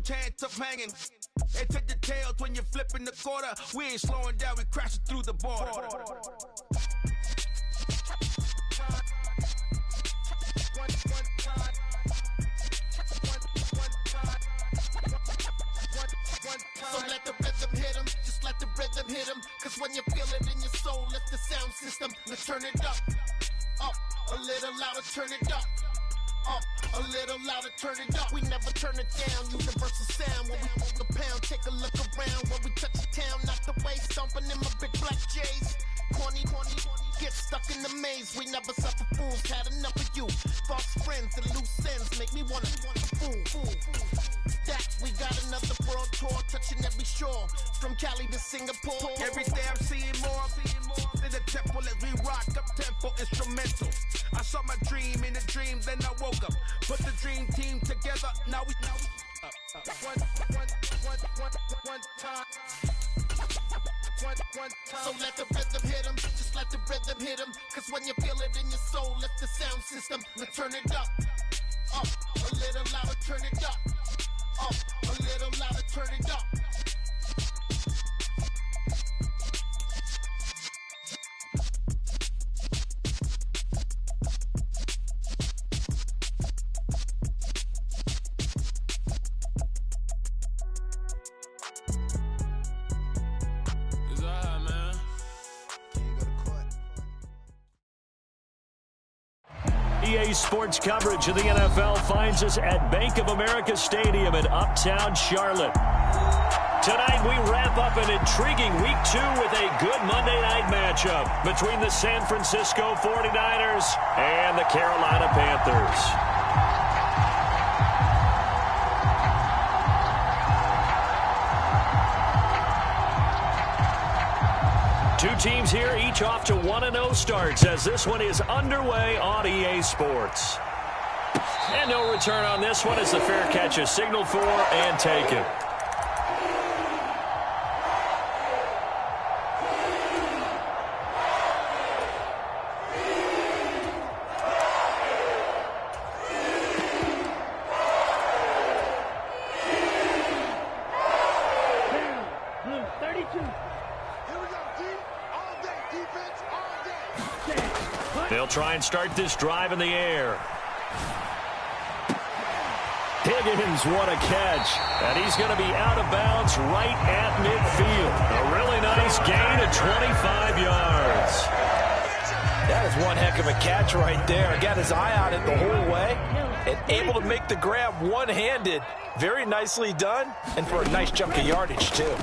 chance of hanging. They take the tails when you're flipping the quarter. We ain't slowing down, we crashing through the border. So let the rhythm hit 'em, just let the rhythm hit 'em. Cause when you feel it in your soul, lift the sound system. Let's turn it up, a little louder, turn it up. A little louder, turn it up. We never turn it down. Universal sound when we move the pound. Take a look around when we touch the town. Knock the way, stomping in my big black J's. Corny, get stuck in the maze. We never suffer fools. Had enough of you. False friends and loose ends make me wanna fool. Stacks, we got another world tour, touching every shore, from Cali to Singapore. Every day I'm seeing more in the temple as we rock up tempo instrumental. I saw my dream in a dream, then I woke up. Put the dream team together, now we one time. So let the rhythm hit 'em, just let the rhythm hit 'em. Cause when you feel it in your soul, lift the sound system. Let's turn it up, a little louder, turn it up. A little louder, turn it up. It's all right, man. EA Sports coverage of the NFL finds us at Bank of America Stadium in Uptown Charlotte. Tonight we wrap up an intriguing Week 2 with a good Monday night matchup between the San Francisco 49ers and the Carolina Panthers. Two teams here, each off to 1-0 starts as this one is underway on EA Sports. And no return on this one as the fair catch is signaled for and taken. They'll try and start this drive in the air. Higgins, what a catch. And he's going to be out of bounds right at midfield. A really nice gain of 25 yards. That is one heck of a catch right there. Got his eye on it the whole way and able to make the grab one-handed. Very nicely done, and for a nice chunk of yardage, too.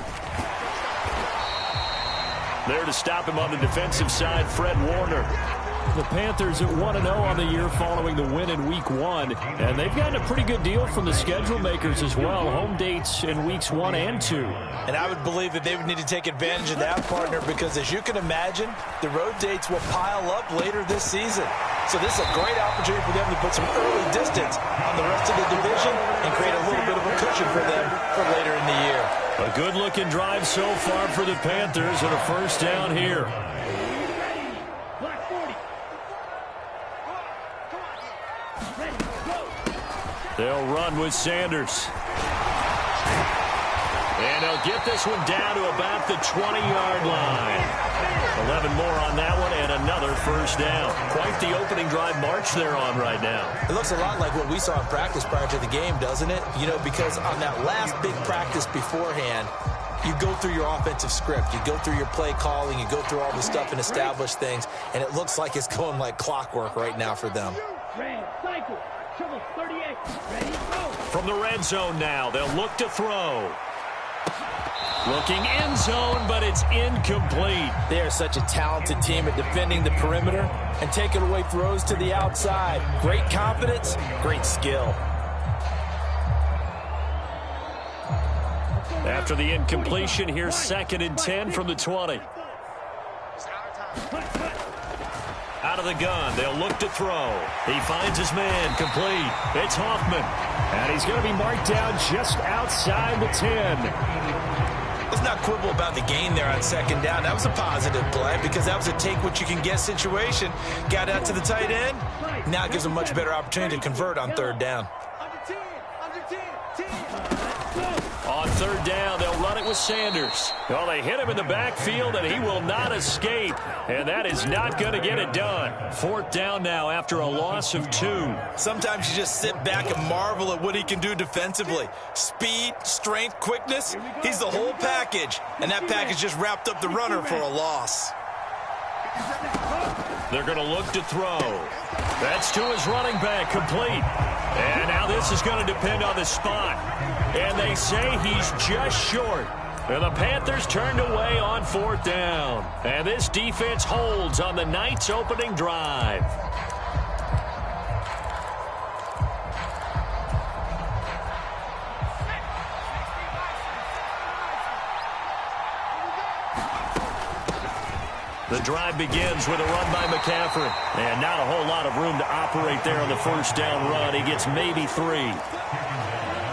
There to stop him on the defensive side, Fred Warner. The Panthers at 1-0 on the year following the win in Week 1. And they've gotten a pretty good deal from the schedule makers as well. Home dates in Weeks 1 and 2. And I would believe that they would need to take advantage of that, partner, because as you can imagine, the road dates will pile up later this season. So this is a great opportunity for them to put some early distance on the rest of the division and create a little bit of a cushion for them for later in the year. A good-looking drive so far for the Panthers and a first down here. They'll run with Sanders. And they'll get this one down to about the 20-yard line. 11 more on that one and another first down. Quite the opening drive march they're on right now. It looks a lot like what we saw in practice prior to the game, doesn't it? You know, because on that last big practice beforehand, you go through your offensive script. You go through your play calling. You go through all the stuff and establish things. And it looks like it's going like clockwork right now for them. From the red zone now, they'll look to throw. Looking end zone, but it's incomplete. They are such a talented team at defending the perimeter and taking away throws to the outside. Great confidence, great skill. After the incompletion, here's 2nd and 10 from the 20. Out of the gun, they'll look to throw. He finds his man, complete. It's Hoffman. And he's going to be marked down just outside the 10. Let's not quibble about the gain there on 2nd down. That was a positive play because that was a take-what-you-can-get situation. Got out to the tight end. Now it gives a much better opportunity to convert on 3rd down. On third down, they'll run it with Sanders. Well, they hit him in the backfield, and he will not escape. And that is not going to get it done. Fourth down now after a loss of 2. Sometimes you just sit back and marvel at what he can do defensively. Speed, strength, quickness, he's the whole package. And that package just wrapped up the runner for a loss. They're going to look to throw. That's to his running back, complete. And now this is going to depend on the spot. And they say he's just short. And the Panthers turned away on fourth down. And this defense holds on the night's opening drive. The drive begins with a run by McCaffrey. And not a whole lot of room to operate there on the first down run. He gets maybe 3.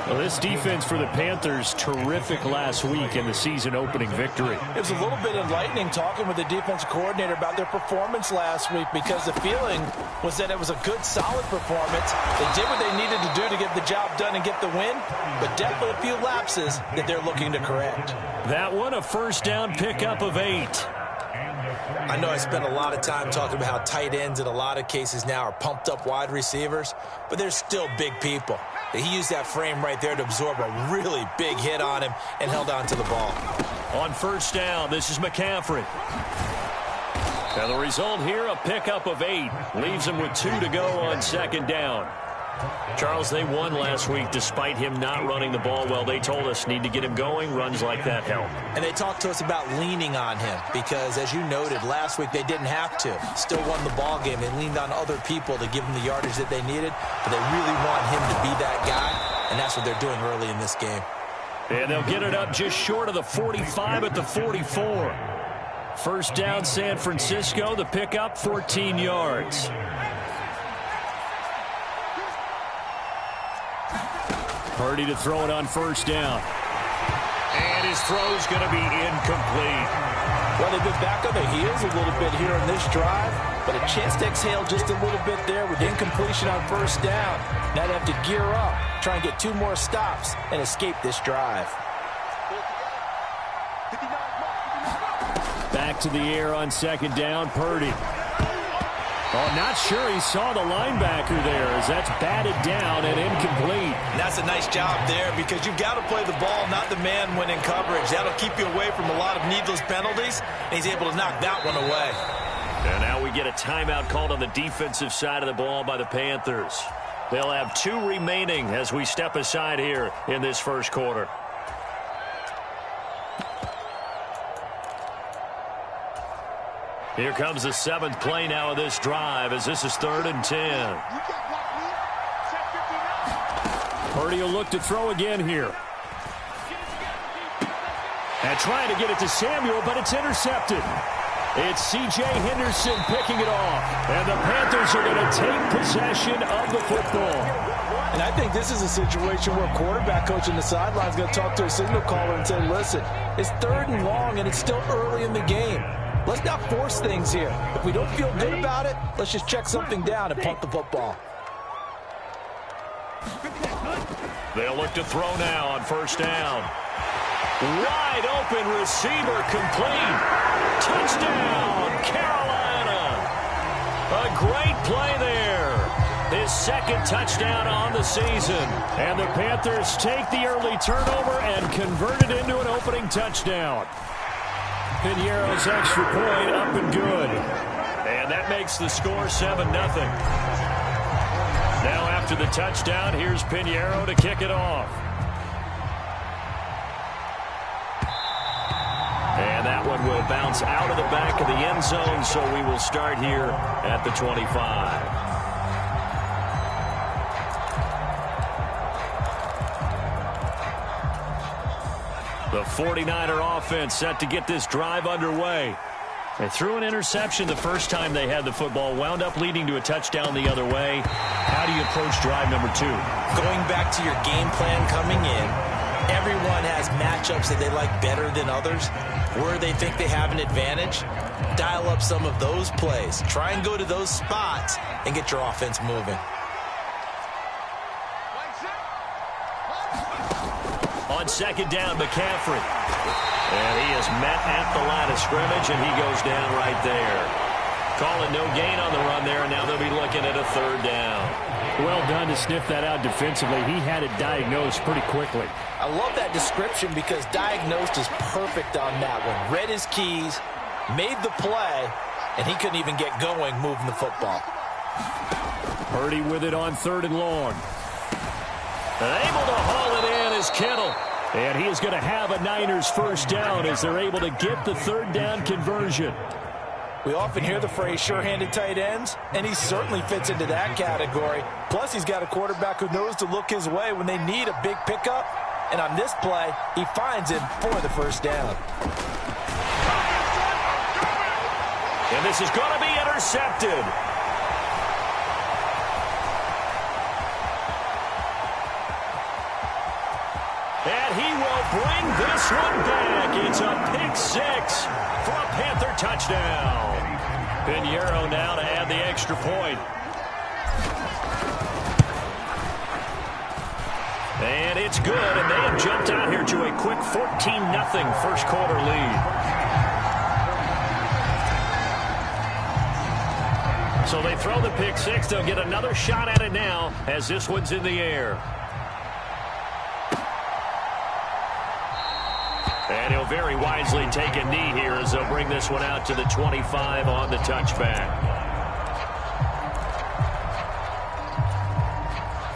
Well, this defense for the Panthers, terrific last week in the season-opening victory. It was a little bit enlightening talking with the defensive coordinator about their performance last week, because the feeling was that it was a good, solid performance. They did what they needed to do to get the job done and get the win, but definitely a few lapses that they're looking to correct. That one, a first down pickup of 8. I know I spent a lot of time talking about how tight ends in a lot of cases now are pumped up wide receivers, but they're still big people. He used that frame right there to absorb a really big hit on him and held on to the ball. On first down, this is McCaffrey. And the result here, a pickup of 8. Leaves him with 2 to go on second down. Charles, they won last week despite him not running the ball well. They told us need to get him going. Runs like that help. And they talked to us about leaning on him because, as you noted, last week they didn't have to. Still won the ball game. They leaned on other people to give them the yardage that they needed, but they really want him to be that guy, and that's what they're doing early in this game. And they'll get it up just short of the 45 at the 44. First down, San Francisco. The pickup, 14 yards. Purdy to throw it on first down. And his throw's going to be incomplete. Well, they've been back on their heels a little bit here in this drive, but a chance to exhale just a little bit there with incompletion on first down. Now they have to gear up, try and get 2 more stops, and escape this drive. Back to the air on second down, Purdy. Oh, not sure he saw the linebacker there as that's batted down and incomplete. And that's a nice job there because you've got to play the ball, not the man when in coverage. That'll keep you away from a lot of needless penalties, and he's able to knock that one away. And now we get a timeout called on the defensive side of the ball by the Panthers. They'll have 2 remaining as we step aside here in this first quarter. Here comes the 7th play now of this drive as this is 3rd and 10. Purdy will look to throw again here. And trying to get it to Samuel, but it's intercepted. It's C.J. Henderson picking it off. And the Panthers are going to take possession of the football. And I think this is a situation where a quarterback coach on the sideline is going to talk to a signal caller and say, listen, it's 3rd and long and it's still early in the game. Let's not force things here. If we don't feel good about it, let's just check something down and punt the football. They'll look to throw now on first down. Wide open receiver complete. Touchdown, Carolina. A great play there. His 2nd touchdown on the season. And the Panthers take the early turnover and convert it into an opening touchdown. Piñeiro's extra point up and good. And that makes the score 7-0. Now after the touchdown, here's Piñeiro to kick it off. And that one will bounce out of the back of the end zone, so we will start here at the 25. The 49er offense set to get this drive underway. They threw an interception the first time they had the football, wound up leading to a touchdown the other way. How do you approach drive number 2? Going back to your game plan coming in, everyone has matchups that they like better than others, where they think they have an advantage. Dial up some of those plays. Try and go to those spots and get your offense moving. On On second down, McCaffrey. And he is met at the line of scrimmage, and he goes down right there. Calling no gain on the run there, and now they'll be looking at a third down. Well done to sniff that out defensively. He had it diagnosed pretty quickly. I love that description because diagnosed is perfect on that one. Read his keys, made the play, and he couldn't even get going moving the football. Purdy with it on 3rd and long. And able to haul it in is Kittle. And he is going to have a Niners first down as they're able to get the third down conversion. We often hear the phrase sure-handed tight ends, and he certainly fits into that category. Plus, he's got a quarterback who knows to look his way when they need a big pickup. And on this play, he finds him for the first down. And this is going to be intercepted. And he will bring this one back. It's a pick six for a Panther touchdown. Pinheiro now to add the extra point. And it's good, and they have jumped out here to a quick 14-0 first quarter lead. So they throw the pick six. They'll get another shot at it now as this one's in the air. And he'll very wisely take a knee here as they'll bring this one out to the 25 on the touchback.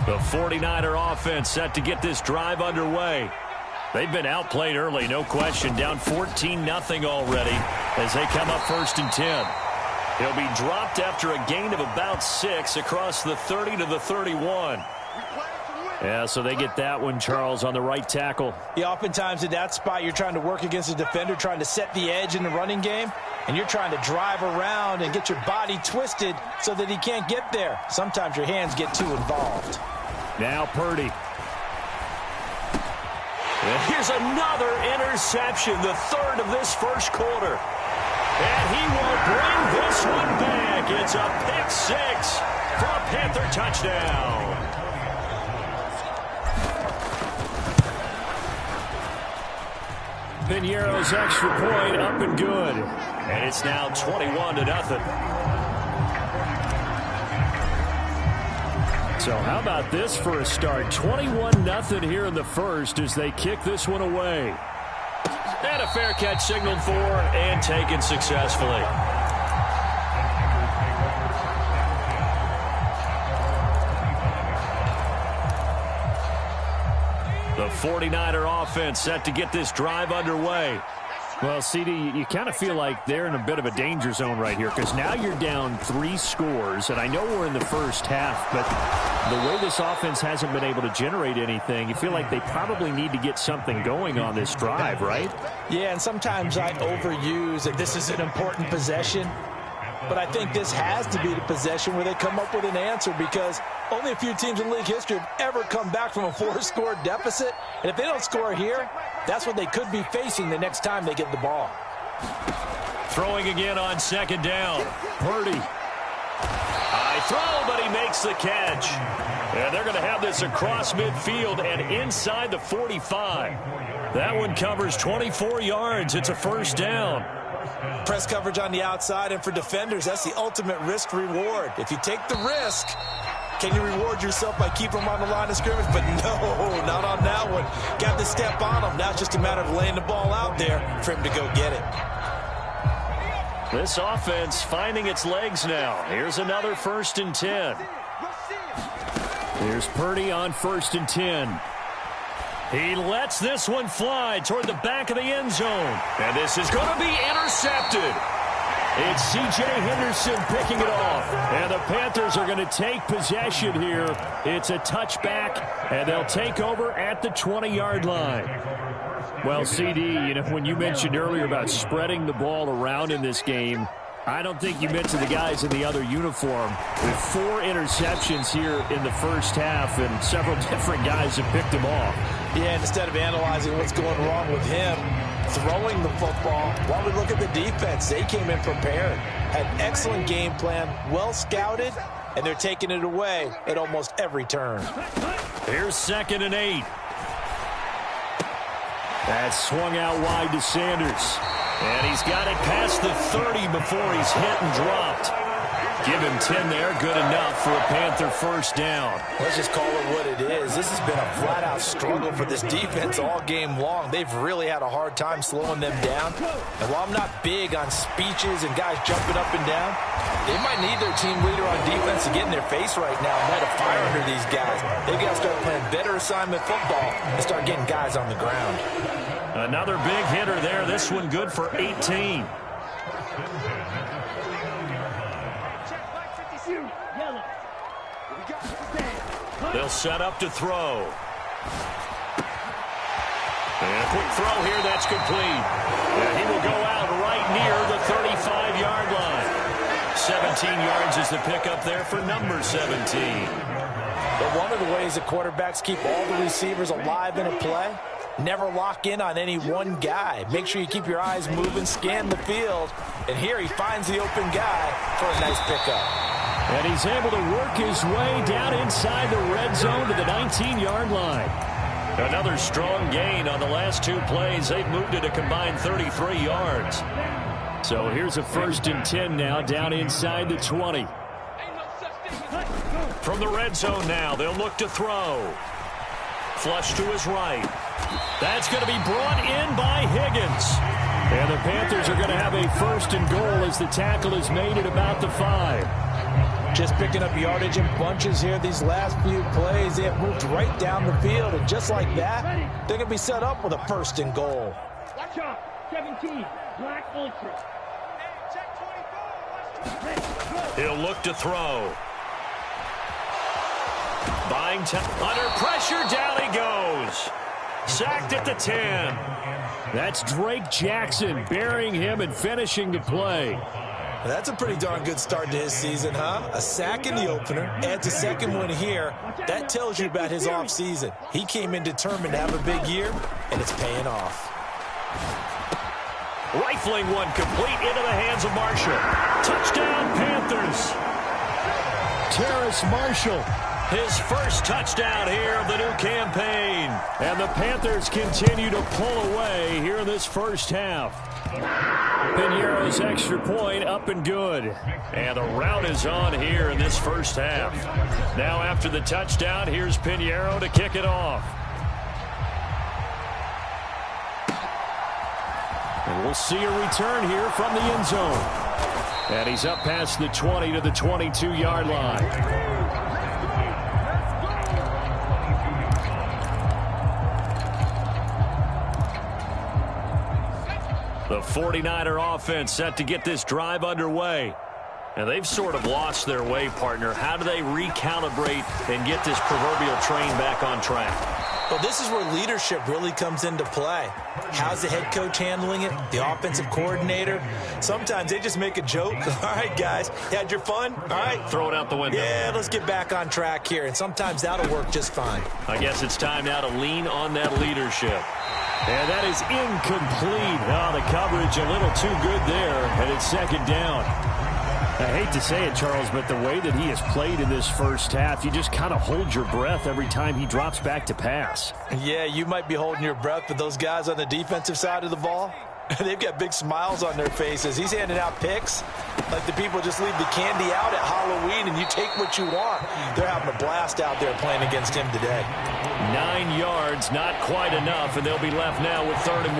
The 49er offense set to get this drive underway. They've been outplayed early, no question. Down 14-0 already as they come up 1st and 10. He'll be dropped after a gain of about 6 across the 30 to the 31. Yeah, so they get that one, Charles, on the right tackle. Yeah, oftentimes in that spot, you're trying to work against a defender, trying to set the edge in the running game, and you're trying to drive around and get your body twisted so that he can't get there. Sometimes your hands get too involved. Now Purdy. And here's another interception, the 3rd of this first quarter. And he will bring this one back. It's a pick six for a Panther touchdown. Pinheiro's extra point up and good. And it's now 21-0. So how about this for a start? 21-0 here in the first as they kick this one away. And a fair catch signaled for and taken successfully. The 49er offense set to get this drive underway. Well, CD, you kind of feel like they're in a bit of a danger zone right here because now you're down 3 scores, and I know we're in the first half, but the way this offense hasn't been able to generate anything, you feel like they probably need to get something going on this drive, right? Yeah, and sometimes I overuse that this is an important possession, but I think this has to be the possession where they come up with an answer because only a few teams in league history have ever come back from a 4-score deficit, and if they don't score here, that's what they could be facing the next time they get the ball. Throwing again on second down. Purdy. High throw, but he makes the catch. And they're going to have this across midfield and inside the 45. That one covers 24 yards. It's a first down. Press coverage on the outside, and for defenders, that's the ultimate risk-reward. If you take the risk, can you reward yourself by keeping them on the line of scrimmage? But no, not on that one. Got to step on them. Now it's just a matter of laying the ball out there for him to go get it. This offense finding its legs now. Here's another 1st and 10. Here's Purdy on 1st and 10. He lets this one fly toward the back of the end zone. And this is going to be intercepted. It's C.J. Henderson picking it off. And the Panthers are going to take possession here. It's a touchback, and they'll take over at the 20-yard line. Well, CD, you know, when you mentioned earlier about spreading the ball around in this game, I don't think you mentioned the guys in the other uniform. With 4 interceptions here in the first half, and several different guys have picked him off. Yeah, instead of analyzing what's going wrong with him, throwing the football, while we look at the defense, they came in prepared. Had an excellent game plan, well scouted, and they're taking it away at almost every turn. Here's 2nd and 8. That's swung out wide to Sanders. And he's got it past the 30 before he's hit and dropped. Give him 10 there. Good enough for a Panther first down. Let's just call it what it is. This has been a flat-out struggle for this defense all game long. They've really had a hard time slowing them down. And while I'm not big on speeches and guys jumping up and down, they might need their team leader on defense to get in their face right now and light a fire under these guys. They've got to start playing better assignment football and start getting guys on the ground. Another big hitter there. This one good for 18. They'll set up to throw. And a quick throw here. That's complete. And he will go out right near the 35-yard line. 17 yards is the pickup there for number 17. But one of the ways that quarterbacks keep all the receivers alive in a play, never lock in on any one guy. Make sure you keep your eyes moving, scan the field. And here he finds the open guy for a nice pickup. And he's able to work his way down inside the red zone to the 19-yard line. Another strong gain on the last two plays. They've moved it a combined 33 yards. So here's a 1st and 10 now down inside the 20. From the red zone now, they'll look to throw. Flush to his right. That's going to be brought in by Higgins. And the Panthers are going to have a 1st and goal as the tackle is made at about the 5. Just picking up yardage in bunches here these last few plays. They have moved right down the field, and just like that, they're going to be set up with a 1st and goal. Watch out, 17, Black Ultra. He'll look to throw. Buying time. Under pressure, down he goes. Sacked at the 10. That's Drake Jackson burying him and finishing the play. That's a pretty darn good start to his season, huh? A sack in the opener, adds a second one here. That tells you about his offseason. He came in determined to have a big year, and it's paying off. Rifling one complete into the hands of Marshall. Touchdown, Panthers. Terrace Marshall. His first touchdown here of the new campaign. And the Panthers continue to pull away here in this first half. Pinheiro's extra point up and good. And the route is on here in this first half. Now after the touchdown, here's Pinheiro to kick it off. And we'll see a return here from the end zone. And he's up past the 20 to the 22-yard line. The 49er offense set to get this drive underway. And they've sort of lost their way, partner. How do they recalibrate and get this proverbial train back on track? Well, this is where leadership really comes into play. How's the head coach handling it? The offensive coordinator? Sometimes they just make a joke. All right, guys, you had your fun? All right. Throw it out the window. Yeah, let's get back on track here. And sometimes that'll work just fine. I guess it's time now to lean on that leadership. And that is incomplete. Oh, the coverage a little too good there, and it's 2nd down. I hate to say it, Charles, but the way that he has played in this first half, you just kind of hold your breath every time he drops back to pass. Yeah, you might be holding your breath, but those guys on the defensive side of the ball, they've got big smiles on their faces. He's handing out picks like the people just leave the candy out at Halloween and you take what you want. They're having a blast out there playing against him today. 9 yards, not quite enough, and they'll be left now with 3rd and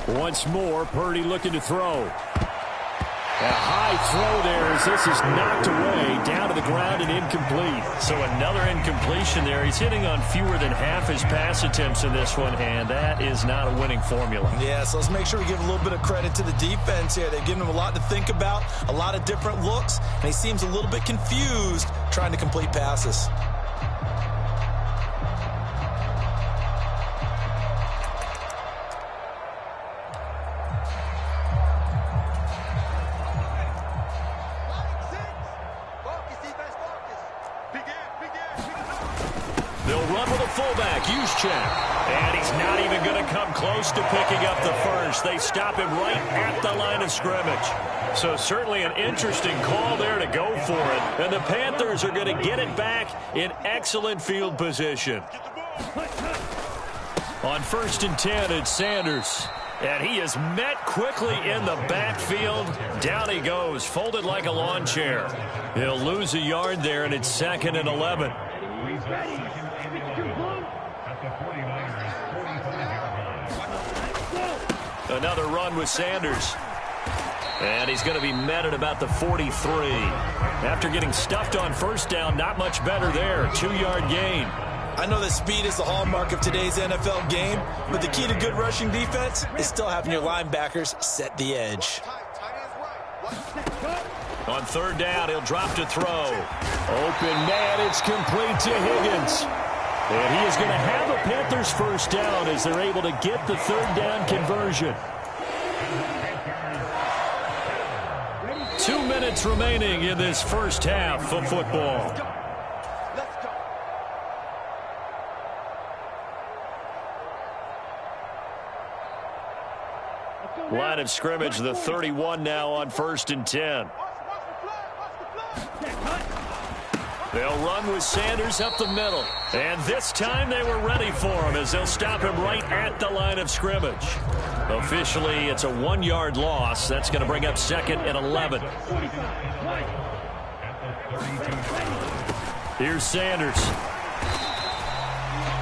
1. Once more, Purdy looking to throw. A high throw there as this is knocked away, down to the ground and incomplete. So another incompletion there. He's hitting on fewer than half his pass attempts in this one, and that is not a winning formula. Yeah, so let's make sure we give a little bit of credit to the defense here. They're giving him a lot to think about, a lot of different looks, and he seems a little bit confused trying to complete passes. And he's not even going to come close to picking up the first. They stop him right at the line of scrimmage. So certainly an interesting call there to go for it. And the Panthers are going to get it back in excellent field position. On 1st and 10, it's Sanders. And he is met quickly in the backfield. Down he goes, folded like a lawn chair. He'll lose a yard there, and it's 2nd and 11. Another run with Sanders. And he's going to be met at about the 43. After getting stuffed on 1st down, not much better there. 2-yard gain. I know that speed is the hallmark of today's NFL game, but the key to good rushing defense is still having your linebackers set the edge. On 3rd down, he'll drop to throw. Open man, it's complete to Higgins. And he is going to have a Panthers 1st down as they're able to get the 3rd down conversion. 2 minutes remaining in this first half of football. Line of scrimmage, the 31 now on 1st and 10. They'll run with Sanders up the middle. And this time they were ready for him as they'll stop him right at the line of scrimmage. Officially, it's a 1-yard loss. That's going to bring up 2nd and 11. Here's Sanders.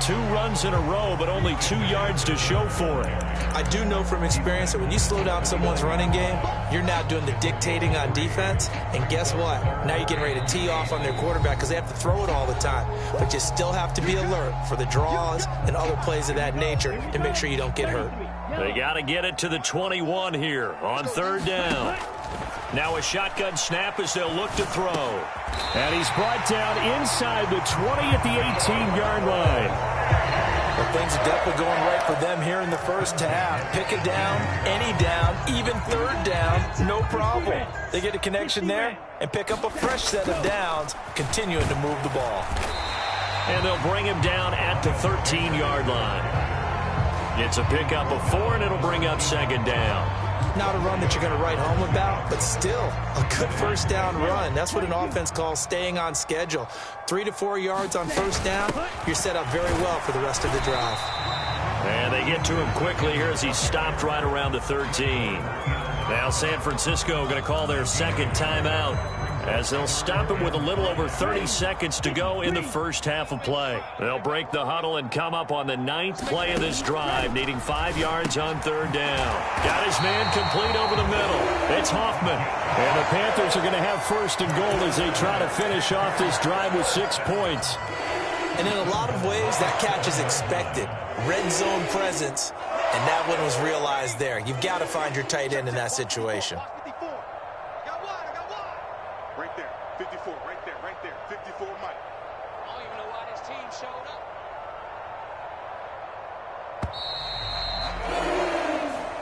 2 runs in a row, but only 2 yards to show for it. I do know from experience that when you slow down someone's running game, you're now doing the dictating on defense. And guess what? Now you're getting ready to tee off on their quarterback because they have to throw it all the time. But you still have to be alert for the draws and other plays of that nature to make sure you don't get hurt. They got to get it to the 21 here on 3rd down. Now a shotgun snap as they'll look to throw. And he's brought down inside the 20 at the 18-yard line. Well, things are definitely going right for them here in the first half. Pick it down, any down, even 3rd down, no problem. They get a connection there and pick up a fresh set of downs, continuing to move the ball. And they'll bring him down at the 13-yard line. It's a pickup of 4, and it'll bring up 2nd down. Not a run that you're going to write home about, but still a good 1st down run. That's what an offense calls staying on schedule. 3 to 4 yards on 1st down, you're set up very well for the rest of the drive. And they get to him quickly here as he stopped right around the 13. Now San Francisco going to call their 2nd timeout as they'll stop him with a little over 30 seconds to go in the first half of play. They'll break the huddle and come up on the 9th play of this drive, needing 5 yards on 3rd down. Got his man complete over the middle. It's Hoffman. And the Panthers are going to have 1st and goal as they try to finish off this drive with 6 points. And in a lot of ways, that catch is expected. Red zone presence, and that one was realized there. You've got to find your tight end in that situation. Right there, 54, right there, 54 Mike. I don't even know why this team showed up.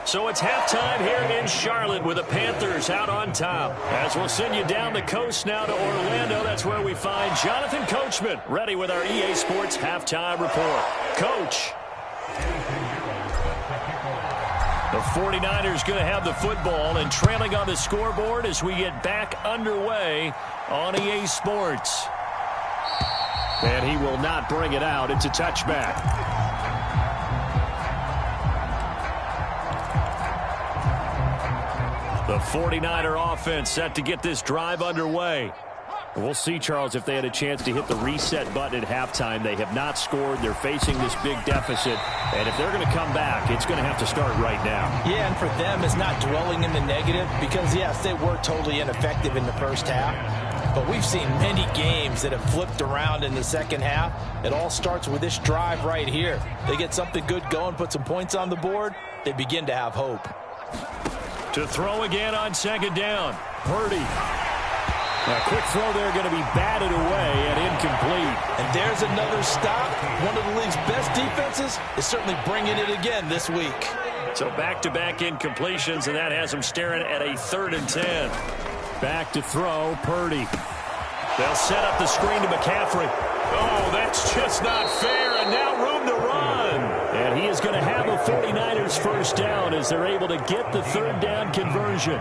So it's halftime here in Charlotte with the Panthers out on top. As we'll send you down the coast now to Orlando, that's where we find Jonathan Coachman ready with our EA Sports halftime report. Coach. The 49ers going to have the football and trailing on the scoreboard as we get back underway on EA Sports. And he will not bring it out. It's a touchback. The 49er offense set to get this drive underway. We'll see, Charles, if they had a chance to hit the reset button at halftime. They have not scored. They're facing this big deficit. And if they're going to come back, it's going to have to start right now. Yeah, and for them, it's not dwelling in the negative because, yes, they were totally ineffective in the first half. But we've seen many games that have flipped around in the second half. It all starts with this drive right here. They get something good going, put some points on the board, they begin to have hope. To throw again on 2nd down. Purdy. A quick throw there going to be batted away and incomplete. And there's another stop. One of the league's best defenses is certainly bringing it again this week. So back-to-back incompletions, and that has them staring at a 3rd and 10. Back to throw, Purdy. They'll set up the screen to McCaffrey. Oh, that's just not fair, and now room to run. And he is going to have a 49ers 1st down as they're able to get the 3rd down conversion.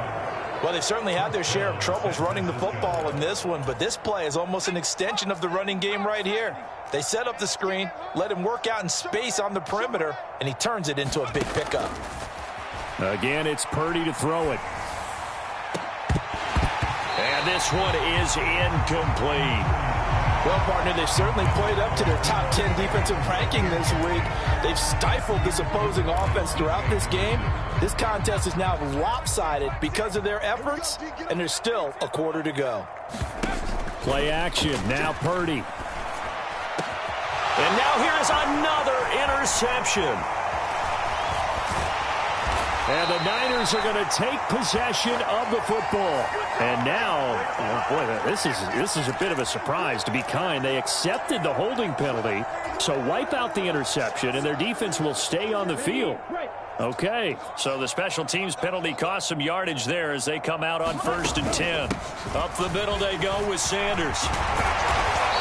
Well, they've certainly had their share of troubles running the football in this one, but this play is almost an extension of the running game right here. They set up the screen, let him work out in space on the perimeter, and he turns it into a big pickup. Again, it's Purdy to throw it. And this one is incomplete. Well, partner, they've certainly played up to their top 10 defensive ranking this week. They've stifled this opposing offense throughout this game. This contest is now lopsided because of their efforts, and there's still a quarter to go. Play action. Now Purdy. And now here's another interception. And the Niners are going to take possession of the football. And now, oh boy, this is a bit of a surprise, to be kind. They accepted the holding penalty, so wipe out the interception, and their defense will stay on the field. Okay, so the special teams penalty cost some yardage there as they come out on 1st and 10. Up the middle they go with Sanders.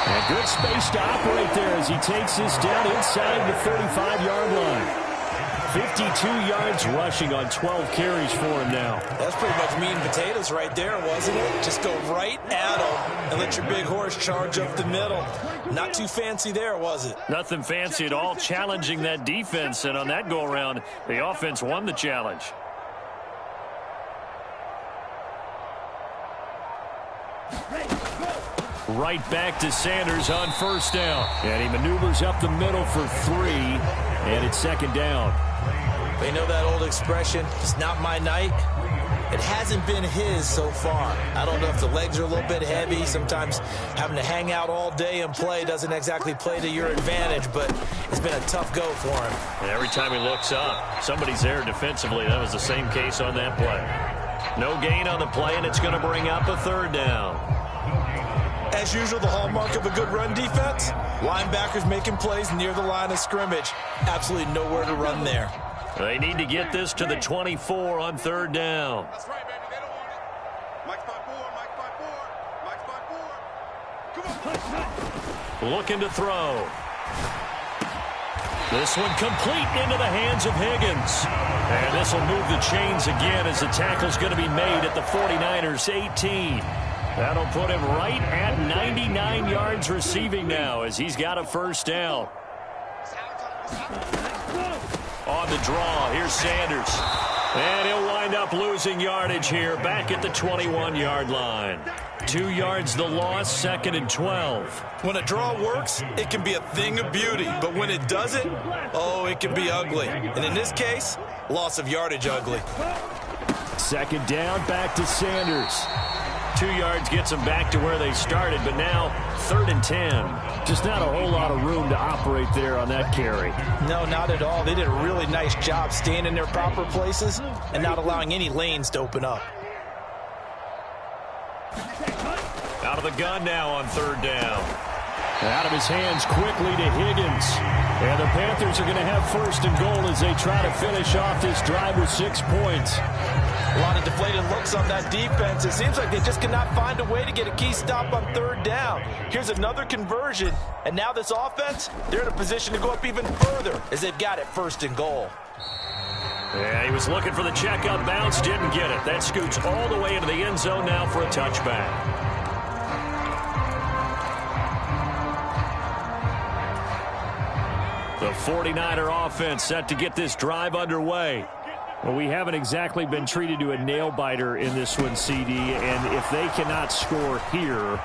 And good space to operate there as he takes this down inside the 35-yard line. 52 yards rushing on 12 carries for him now. That's pretty much meat and potatoes right there, wasn't it? Just go right at him and let your big horse charge up the middle. Not too fancy there, was it? Nothing fancy at all, challenging that defense, and on that go-around, the offense won the challenge. Right back to Sanders on 1st down. And he maneuvers up the middle for 3, and it's 2nd down. They know that old expression, it's not my night. It hasn't been his so far. I don't know if the legs are a little bit heavy. Sometimes having to hang out all day and play doesn't exactly play to your advantage, but it's been a tough go for him. And every time he looks up, somebody's there defensively. That was the same case on that play. No gain on the play, and it's going to bring up a 3rd down. As usual, the hallmark of a good run defense, linebackers making plays near the line of scrimmage. Absolutely nowhere to run there. They need to get this to the 24 on 3rd down. That's right, baby. They don't want it. Mike's 5-4. Mike's 5-4. Mike's 5-4. Come on. Looking to throw. This one complete into the hands of Higgins. And this will move the chains again as the tackle's going to be made at the 49ers 18. That'll put him right at 99 yards receiving now as he's got a 1st down. On the draw, here's Sanders. And he'll wind up losing yardage here back at the 21-yard line. 2 yards the loss, 2nd and 12. When a draw works, it can be a thing of beauty. But when it doesn't, oh, it can be ugly. And in this case, loss of yardage ugly. 2nd down, back to Sanders. 2 yards gets them back to where they started, but now 3rd and 10. Just not a whole lot of room to operate there on that carry. No, not at all. They did a really nice job staying in their proper places and not allowing any lanes to open up. Out of the gun now on 3rd down. Out of his hands quickly to Higgins. And the Panthers are going to have 1st and goal as they try to finish off this drive with 6 points. A lot of deflated looks on that defense. It seems like they just cannot find a way to get a key stop on 3rd down. Here's another conversion, and now this offense, they're in a position to go up even further as they've got it 1st and goal. Yeah, he was looking for the check-up bounce, didn't get it. That scoots all the way into the end zone now for a touchback. The 49er offense set to get this drive underway. Well, we haven't exactly been treated to a nail-biter in this one, CD, and if they cannot score here,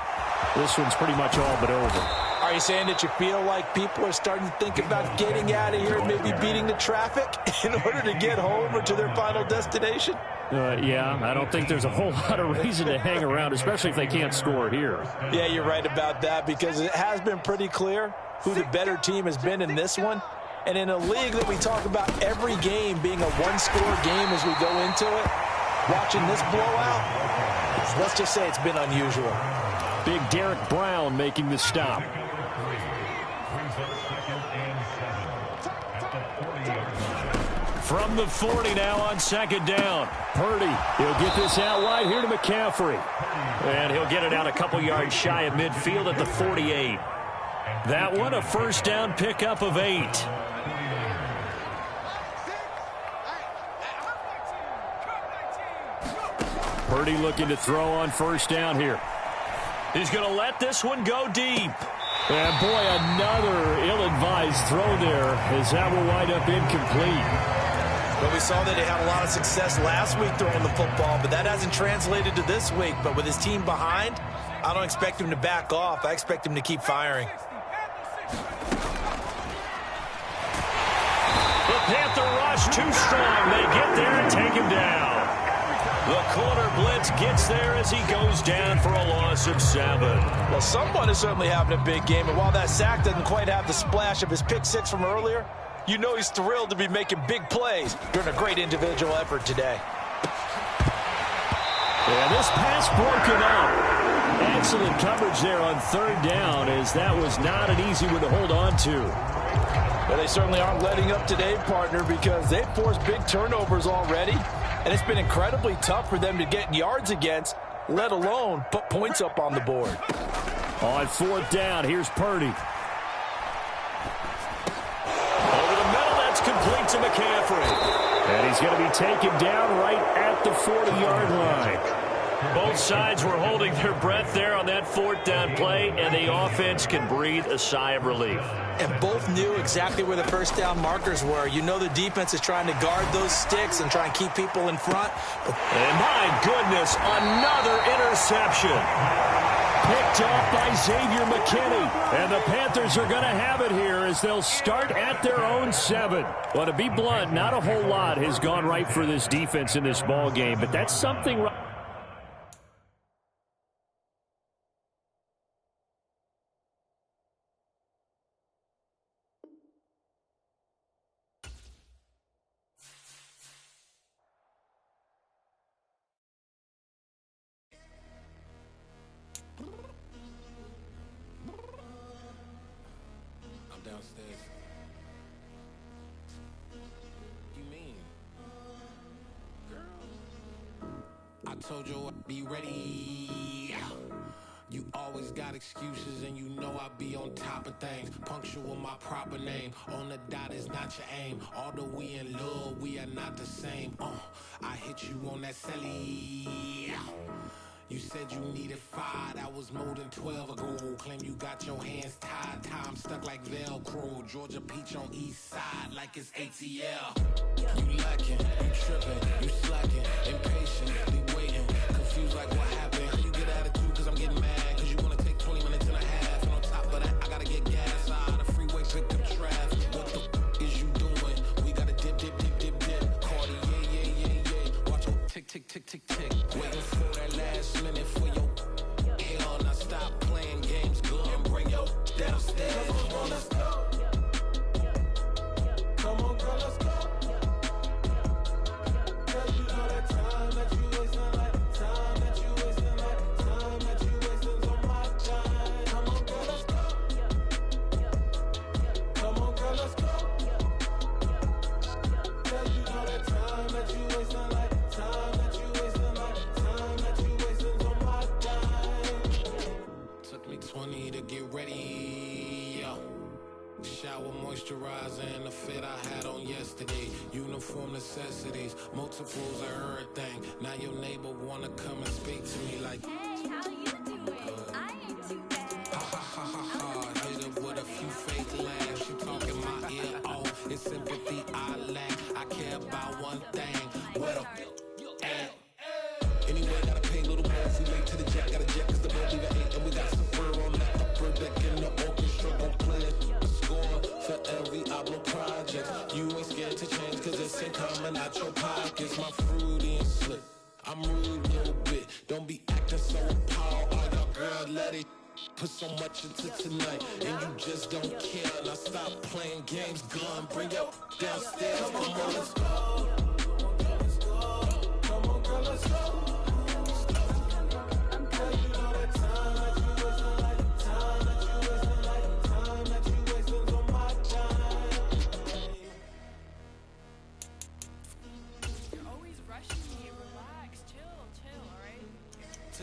this one's pretty much all but over. Are you saying that you feel like people are starting to think about getting out of here and maybe beating the traffic in order to get home or to their final destination? Yeah, I don't think there's a whole lot of reason to hang around, especially if they can't score here. Yeah, you're right about that because it has been pretty clear who the better team has been in this one. And in a league that we talk about every game being a one-score game as we go into it, watching this blowout, let's just say it's been unusual. Big Derek Brown making the stop. From the 40 now on 2nd down. Purdy, he'll get this out wide here to McCaffrey. And he'll get it out a couple yards shy of midfield at the 48. That one, a 1st down pickup of 8. Purdy looking to throw on first down here. He's going to let this one go deep. And, boy, another ill-advised throw there as that will wind up incomplete. Well, we saw that he had a lot of success last week throwing the football, but that hasn't translated to this week. But with his team behind, I don't expect him to back off. I expect him to keep firing. The Panther rush too strong. They get there and take him down. The corner blitz gets there as he goes down for a loss of 7. Well, someone is certainly having a big game, and while that sack doesn't quite have the splash of his pick six from earlier, you know he's thrilled to be making big plays during a great individual effort today. And this pass broken up. Excellent coverage there on third down, as that was not an easy one to hold on to. But they certainly aren't letting up today, partner, because they've forced big turnovers already, and it's been incredibly tough for them to get yards against, let alone put points up on the board. On fourth down, here's Purdy. Over the middle, that's complete to McCaffrey. And he's going to be taken down right at the 40-yard line. Both sides were holding their breath there on that fourth down play, and the offense can breathe a sigh of relief. And both knew exactly where the first down markers were. You know the defense is trying to guard those sticks and try and keep people in front. And my goodness, another interception. Picked off by Xavier McKinney. And the Panthers are going to have it here as they'll start at their own 7. Well, to be blunt, not a whole lot has gone right for this defense in this ball game, but that's something right. Downstairs. You mean? Girl, I told you I'd be ready. You always got excuses and you know I be on top of things. Punctual my proper name. On the dot is not your aim. Although we in love, we are not the same. I hit you on that celly. You said you needed 5, that was more than 12 ago. Claim you got your hands tied, time stuck like Velcro. Georgia Peach on east side like it's ATL. You lacking, you tripping, you slacking, impatient, waiting, confused like what happened. How you get attitude cause I'm getting mad, cause you wanna take 20 minutes and a half. And on top of that, I gotta get gas out of the freeway, pick up traffic. What the is you doing? We gotta dip, dip, dip, dip, dip. Cardi, yeah. Watch your tick, tick, tick, tick, tick. Waiting for that last minute for your hell. Now stop playing games, good and bring your downstairs. Come on, let's go. Come on, girl, let's go. Cause you know that time that you wasting, like time that you wasting, like time that you wasting on my time. Come on, girl, let's go. Come on, girl, let's go. Cause you know that time that you wasting, like time that you wasting, like time that you wasting on my time. Took me 20 to get ready, yo. Shower moisturizer and the fit I had on yesterday. Uniform necessities, multiples of everything. Now your neighbor wanna come and speak to me like, hey, how you doing? I ain't too bad. ha ha ha ha ha. Hit her with a few fake laughs. She talking my ear off. It's sympathy I lack. I care about one thing. Where the at? Anyway, gotta pay a little more. If we late to the jet, gotta jet cause the boat leave at 8. And we got some fur on the upper deck in the orchestra. Gon' play a score for every album project. You ain't scared to change cause it's in common out your pockets. My fruity and slick. I'm rude a little bit. Don't be acting so appalled. All y'all girl, let it put so much into tonight. And you just don't care. Now stop playing games, gun. Bring your downstairs. Come on, let's go. Come on, girl, let's go.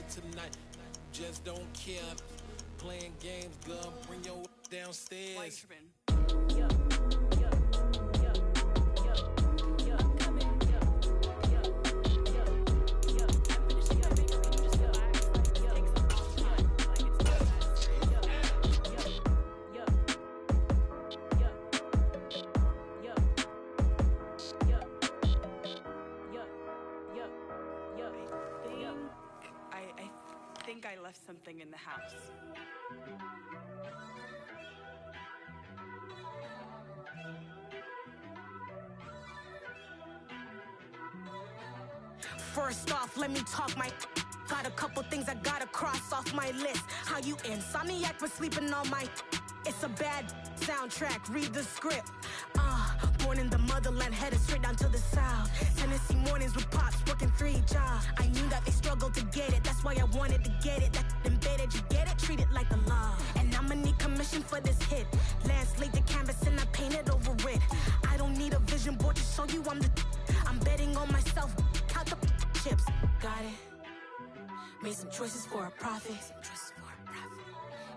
Tonight, just don't care. Playing games, gun, bring your downstairs. left something in the house. First off, let me talk my... Got a couple things I gotta cross off my list. How you insomniac for sleeping on my... It's a bad soundtrack, read the script. Born in the motherland, headed straight down to the south. Tennessee mornings with pops, working 3 jobs. I knew that they struggled to get it, that's why I wanted to get it. That embedded, you get it, treat it like a law. And I'ma need commission for this hit. Lance laid the canvas and I painted over it. I don't need a vision board to show you I'm the... I'm betting on myself, count the chips. Got it. Made some choices for a profit.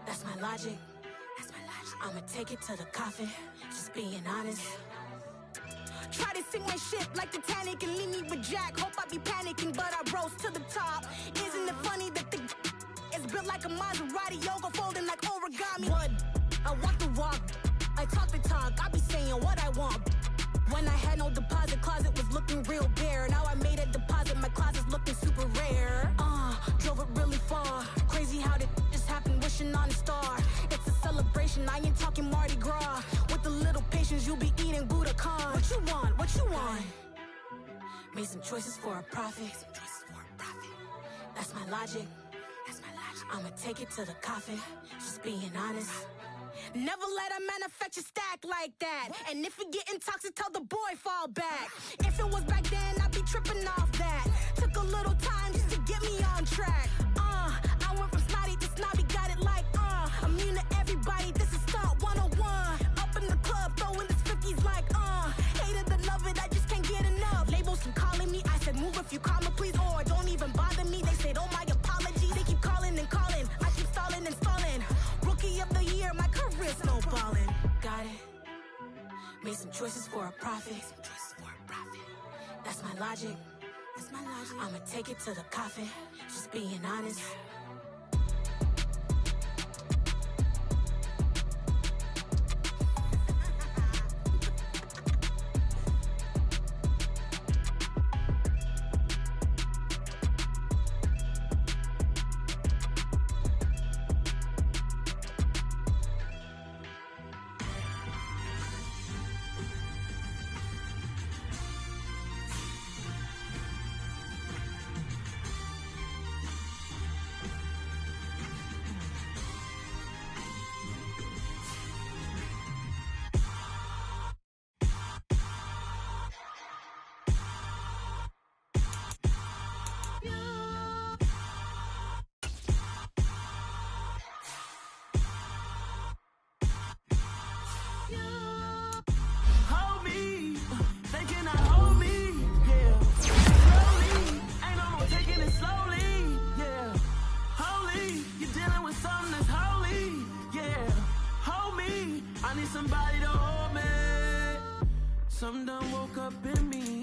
That's my logic. I'ma take it to the coffin, just being honest. Try to sink my ship like Titanic and leave me with Jack. Hope I be panicking, but I rose to the top. Isn't it funny that the is built like a Maserati, yoga folding like origami? What? I walk the walk, I talk the talk, I be saying what I want. When I had no deposit, closet was looking real bare. Now I made a deposit, my closet's looking super rare. Drove it really far. Crazy how did just happen, wishing on a star. It's a celebration, I ain't talking Mardi Gras. With a little patience, you'll be eating Budokan. What you want? What you want? Made some choices for a profit. That's my logic. I'ma take it to the coffin, just being honest. Never let a manufacture stack like that. And if it getting toxic, tell the boy fall back. If it was back then, I'd be tripping off that. Took a little time just to get me on track. I went from snotty to snobby, got it like, immune to everybody, this is stunt 101. Up in the club, throwing this 50s like, hated to love it, I just can't get enough. Labels keep calling me, I said move if you call me please, or don't even bother me. They said, oh my apologies, they keep calling and calling. I keep stalling and stalling. Rookie of the year, my career snowballing. Got it. Made some choices for a profit. That's my logic. I'ma take it to the coffin, just being honest. Something done woke up in me.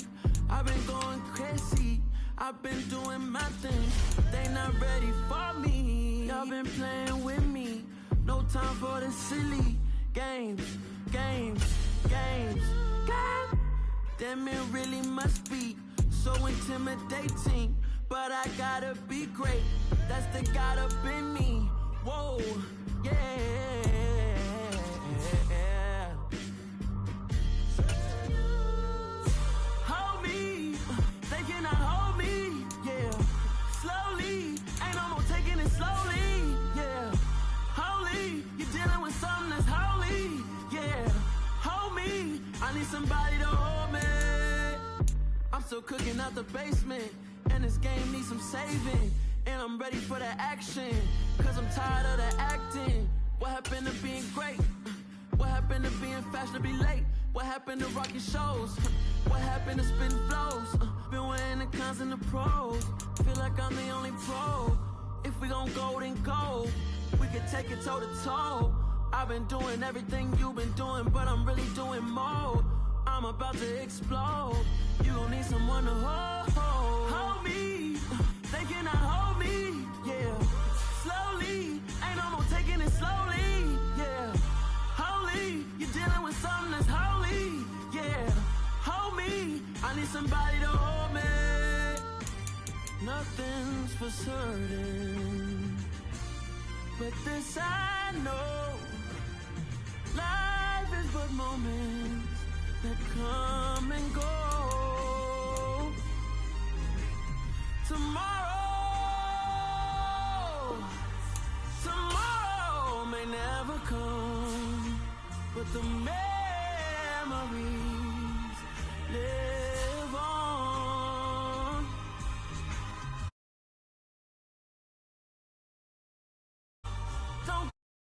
I've been going crazy. I've been doing my thing. They not ready for me. Y'all been playing with me. No time for the silly games. Damn, it really must be so intimidating. But I gotta be great. That's the God up in me. Whoa, yeah. Hold me, they cannot hold me, yeah. Slowly, ain't no more taking it slowly, yeah. Holy, you're dealing with something that's holy, yeah. Hold me, I need somebody to hold me. I'm still cooking out the basement, and this game needs some saving. And I'm ready for the action, cause I'm tired of the acting. What happened to being great? What happened to being fashionably late? What happened to rocking shows? What happened to spitting flows? Been wearing the cons and the pros. Feel like I'm the only pro. If we gon' go, then go. We could take it toe to toe. I've been doing everything you've been doing, but I'm really doing more. I'm about to explode. You gon' need someone to hold. Hold me. They cannot hold me, yeah. Slowly, ain't no more taking it slowly, yeah. Holy, you're dealing with something that's holy, yeah. Hold me, I need somebody to hold me. Nothing's for certain. But this I know, life is but moments that come and go. Tomorrow may never come, but the